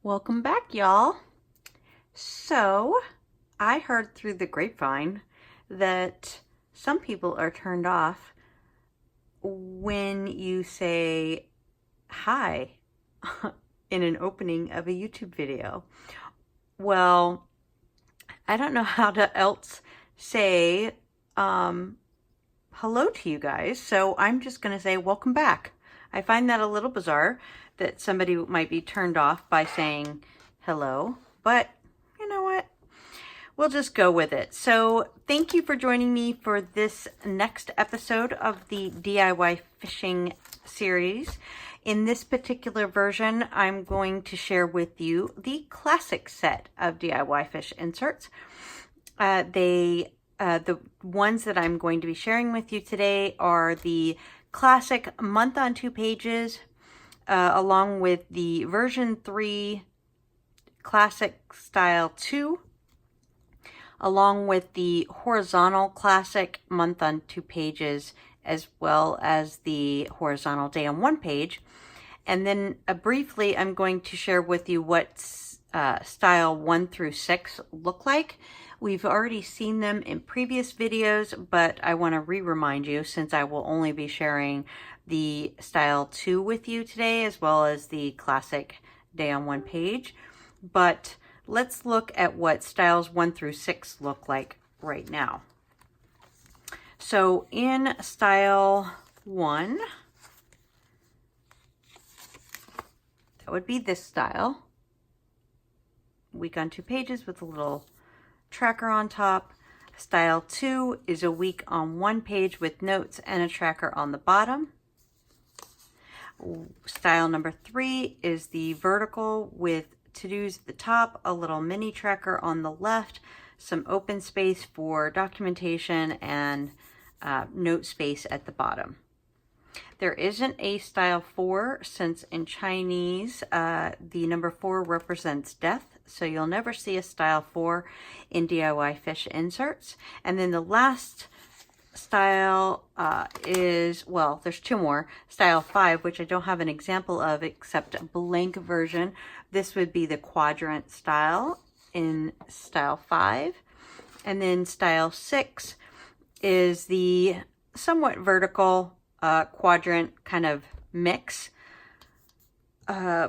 Welcome back, y'all. So, I heard through the grapevine that some people are turned off when you say hi in an opening of a YouTube video. Well, I don't know how to else say hello to you guys, so I'm just going to say welcome back. I find that a little bizarre that somebody might be turned off by saying hello, but you know what? We'll just go with it. So thank you for joining me for this next episode of the DIY fishing series. In this particular version, I'm going to share with you the classic set of DIYFish inserts. The ones that I'm going to be sharing with you today are the classic month on 2 pages, along with the version 3 classic style 2, along with the horizontal classic month on 2 pages, as well as the horizontal day on 1 page. And then briefly, I'm going to share with you what style 1 through 6 look like. We've already seen them in previous videos, but I want to remind you, since I will only be sharing the style 2 with you today, as well as the classic day on 1 page. But let's look at what styles 1 through 6 look like right now. So in style 1, that would be this style. Week on 2 pages with a little tracker on top. Style 2 is a week on 1 page with notes and a tracker on the bottom. Style number 3 is the vertical with to-dos at the top, a little mini tracker on the left, some open space for documentation, and note space at the bottom. There isn't a style 4, since in Chinese the number 4 represents death, so you'll never see a style 4 in DIYFish inserts. And then the last style is, well, there's 2 more. Style 5, which I don't have an example of except a blank version. This would be the quadrant style in style 5. And then style 6 is the somewhat vertical quadrant kind of mix,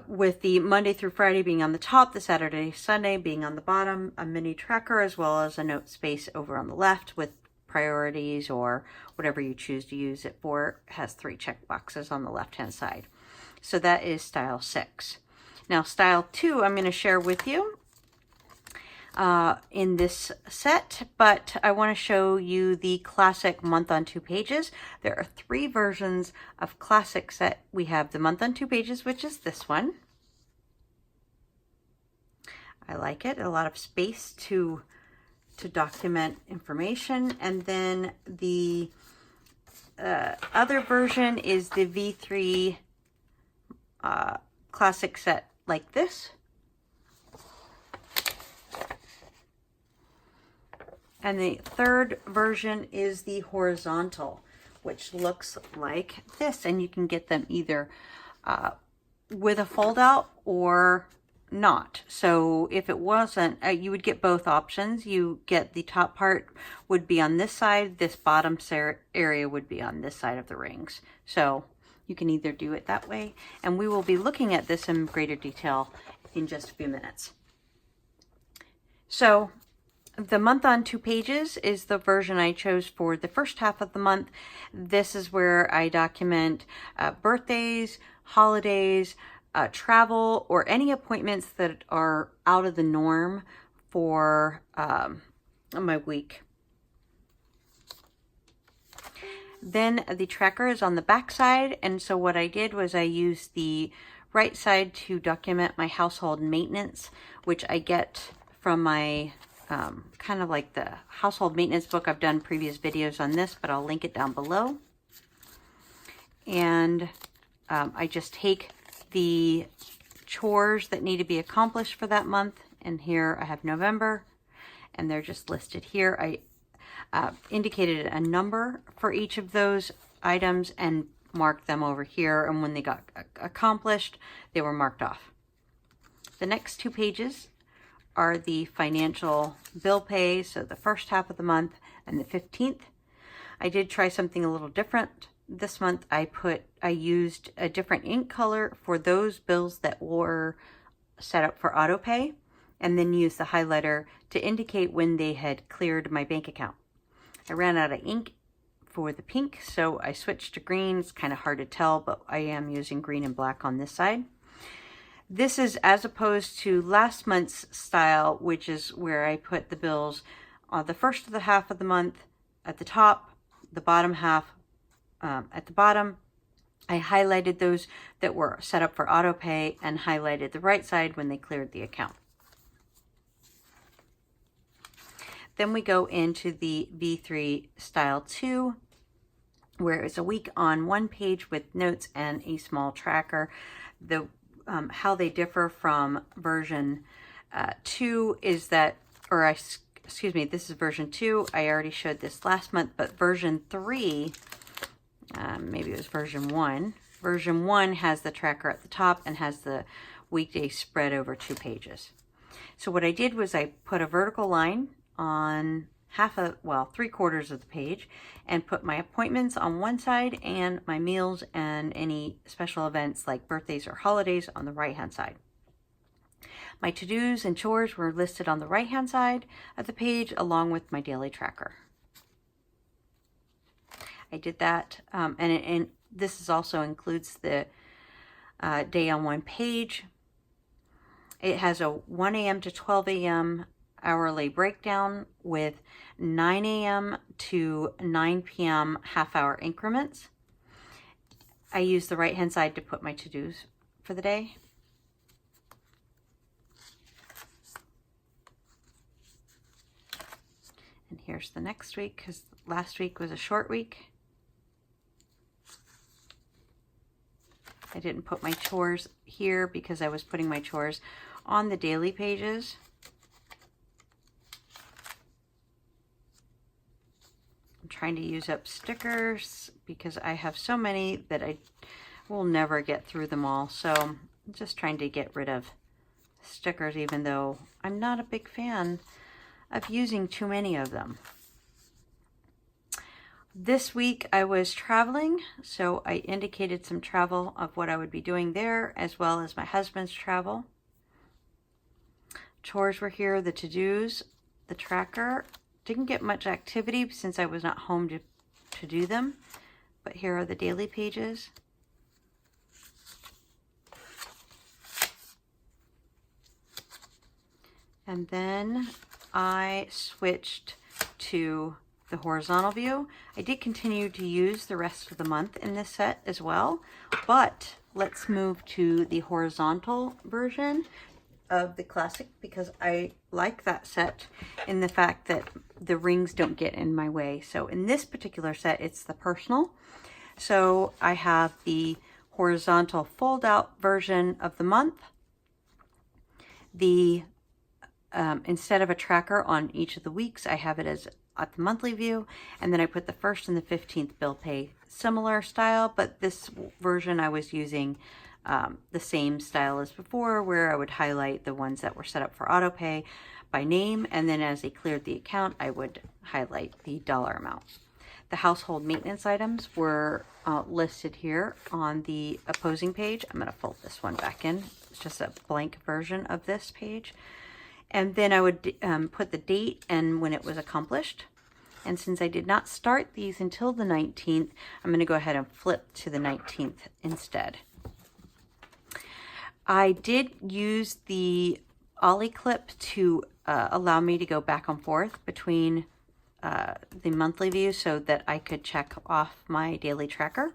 with the Monday through Friday being on the top, the Saturday, Sunday being on the bottom, a mini tracker, as well as a note space over on the left with priorities or whatever you choose to use it for. It has 3 check boxes on the left hand side. So that is style 6. Now style 2 I'm going to share with you in this set, but I want to show you the classic month on 2 pages. There are 3 versions of classic set. We have the month on 2 pages, which is this one. I like it. A lot of space to document information. And then the other version is the V3 classic set like this. And the third version is the horizontal, which looks like this. And you can get them either with a fold out or not. So if it wasn't, you would get both options. You get the top part would be on this side, this bottom area would be on this side of the rings. So you can either do it that way. And we will be looking at this in greater detail in just a few minutes. So the month on 2 pages is the version I chose for the first half of the month. This is where I document birthdays, holidays, travel, or any appointments that are out of the norm for my week. Then the tracker is on the back side, and so what I did was I used the right side to document my household maintenance, which I get from my kind of like the household maintenance book. I've done previous videos on this, but I'll link it down below. And I just take the chores that need to be accomplished for that month, and here I have November, and they're just listed here. I indicated a number for each of those items and marked them over here, and when they got accomplished, they were marked off. The next 2 pages are the financial bill pay, so the first half of the month and the 15th. I did try something a little different. This month I used a different ink color for those bills that were set up for auto pay, and then used the highlighter to indicate when they had cleared my bank account. I ran out of ink for the pink, so I switched to green. It's kind of hard to tell, but I am using green and black on this side. This is as opposed to last month's style, which is where I put the bills on the first of the half of the month at the top, the bottom half at the bottom. I highlighted those that were set up for auto pay and highlighted the right side when they cleared the account. Then we go into the V3 Style 2, where it's a week on one page with notes and a small tracker. How they differ from version 2 is that, excuse me, this is version 2. I already showed this last month, but version 3, maybe it was version 1. Version 1 has the tracker at the top and has the weekday spread over 2 pages. So what I did was I put a vertical line on 3/4 of the page and put my appointments on one side and my meals and any special events like birthdays or holidays on the right hand side. My to-dos and chores were listed on the right hand side of the page along with my daily tracker. I did that, and this also includes the day on one page. It has a 1 a.m. to 12 a.m. hourly breakdown with 9 a.m. to 9 p.m. half-hour increments. I use the right-hand side to put my to-dos for the day. And here's the next week, because last week was a short week. I didn't put my chores here because I was putting my chores on the daily pages. Trying to use up stickers because I have so many that I will never get through them all. So I'm just trying to get rid of stickers, even though I'm not a big fan of using too many of them. This week I was traveling, so I indicated some travel of what I would be doing there, as well as my husband's travel. Chores were here, the to-dos, the tracker. Didn't get much activity since I was not home to do them, but here are the daily pages. And then I switched to the horizontal view. I did continue to use the rest of the month in this set as well, but let's move to the horizontal version of the classic because I like that set in the fact that the rings don't get in my way. So in this particular set, it's the personal. So I have the horizontal fold out version of the month. The instead of a tracker on each of the weeks, I have it as at the monthly view, and then I put the 1st and the 15th bill pay, similar style, but this version I was using the same style as before, where I would highlight the ones that were set up for auto pay by name, and then as they cleared the account, I would highlight the dollar amount. The household maintenance items were listed here on the opposing page. I'm going to fold this one back in. It's just a blank version of this page. And then I would put the date and when it was accomplished. And since I did not start these until the 19th, I'm going to go ahead and flip to the 19th instead. I did use the Ollie clip to allow me to go back and forth between the monthly view so that I could check off my daily tracker.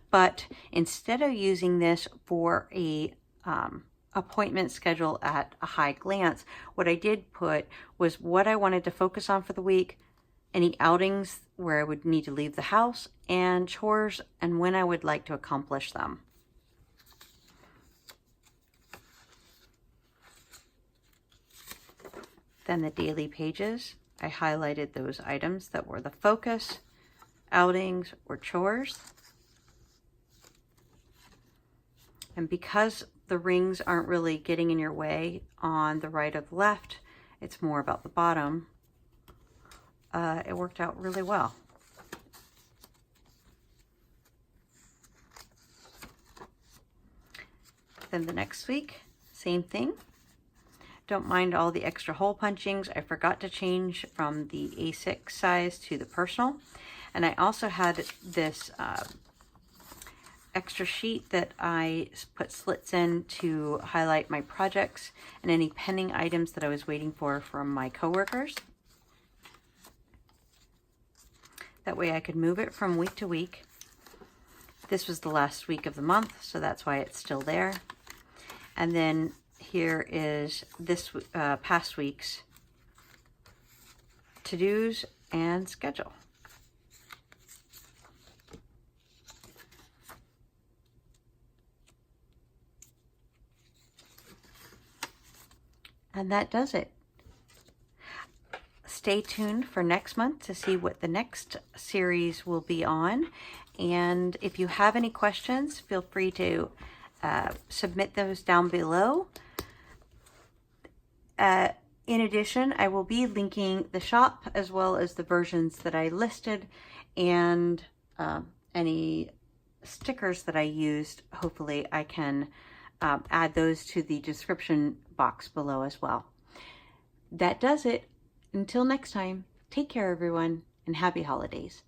But instead of using this for a appointment schedule at a high glance, what I did put was what I wanted to focus on for the week, any outings where I would need to leave the house, and chores and when I would like to accomplish them. Then the daily pages, I highlighted those items that were the focus, outings, or chores. And because the rings aren't really getting in your way on the right or the left, it's more about the bottom, it worked out really well. Then the next week, same thing. Don't mind all the extra hole punchings. I forgot to change from the A6 size to the personal. And I also had this extra sheet that I put slits in to highlight my projects and any pending items that I was waiting for from my coworkers. That way I could move it from week to week. This was the last week of the month, so that's why it's still there. And then here is this past week's to-dos and schedule. And that does it. Stay tuned for next month to see what the next series will be on. And if you have any questions, feel free to submit those down below. In addition, I will be linking the shop as well as the versions that I listed and any stickers that I used. Hopefully I can add those to the description box below as well. That does it. Until next time, take care everyone, and happy holidays.